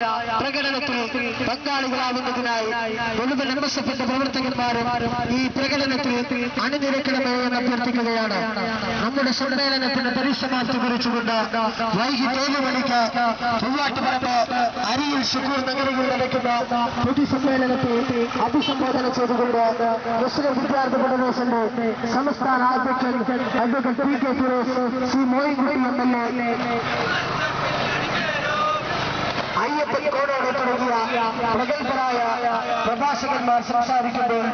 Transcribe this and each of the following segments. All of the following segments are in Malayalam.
പ്രകടനത്തിൽ പങ്കാളികളാവുന്നതിനായി മുഴുവൻ MSF പ്രവർത്തകന്മാരും ഈ പ്രകടനത്തിൽ അണിനിരക്കണമേ എന്ന് അഭ്യർത്ഥിക്കുകയാണ്. നമ്മുടെ സമ്മേളനത്തിന്റെ പരിസമാപ്തി കുറിച്ചുകൊണ്ട് വൈകിട്ട് 7 മണിക്ക് ചൊവ്വാട്ടുപറമ്പ് അരിയിൽ ഷുക്കൂർ നഗരത്തിൽ നടക്കുന്ന പൊതുസമ്മേളനത്തെ അഭിസംബോധന ചെയ്തുകൊണ്ട് മുസ്ലിം വിദ്യാർത്ഥി ഫെഡറേഷന്റെ സംസ്ഥാന അധ്യക്ഷൻ advocate PK Suresh, Shri Moyinkutty MLA, Ayyappan കോടോടെ തുടങ്ങിയ പ്രഗത്ഭരായ പ്രഭാഷകന്മാർ സംസാരിക്കുമ്പോൾ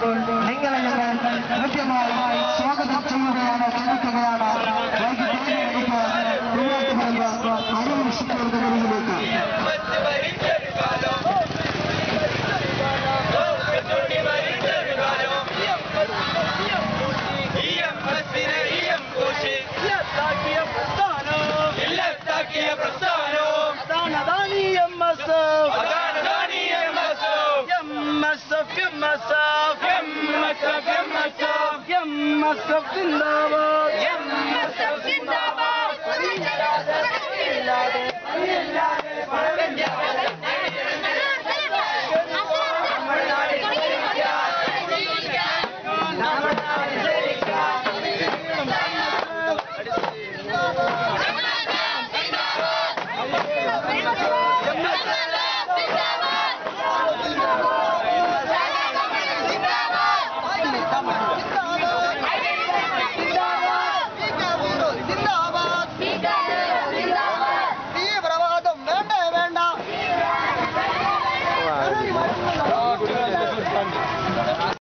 നിങ്ങളെ ഞങ്ങൾ കൃത്യമായി സ്വാഗതം ചെയ്യുകയാണ്, ക്ഷണിക്കുകയാണ്. വൈകിട്ട് 7 മണിക്ക് ചൊവ്വാട്ടുപറമ്പ് അരിയിൽ ഷുക്കൂർ നഗരത്തിലേക്ക്. MSF जिंदाबाद, MSF जिंदाबाद.